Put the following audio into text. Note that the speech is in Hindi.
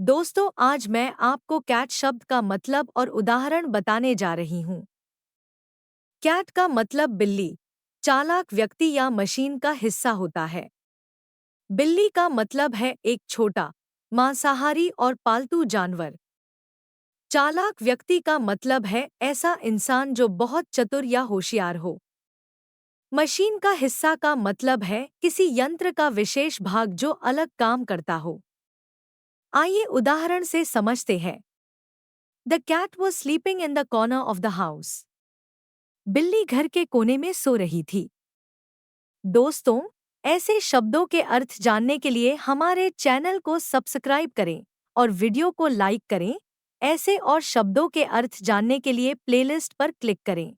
दोस्तों, आज मैं आपको कैट शब्द का मतलब और उदाहरण बताने जा रही हूँ। कैट का मतलब बिल्ली, चालाक व्यक्ति या मशीन का हिस्सा होता है। बिल्ली का मतलब है एक छोटा, मांसाहारी और पालतू जानवर। चालाक व्यक्ति का मतलब है ऐसा इंसान जो बहुत चतुर या होशियार हो। मशीन का हिस्सा का मतलब है किसी यंत्र का विशेष भाग जो अलग काम करता हो। आइए उदाहरण से समझते हैं। The cat was sleeping in the corner of the house. बिल्ली घर के कोने में सो रही थी। दोस्तों, ऐसे शब्दों के अर्थ जानने के लिए हमारे चैनल को सब्सक्राइब करें और वीडियो को लाइक करें। ऐसे और शब्दों के अर्थ जानने के लिए प्लेलिस्ट पर क्लिक करें।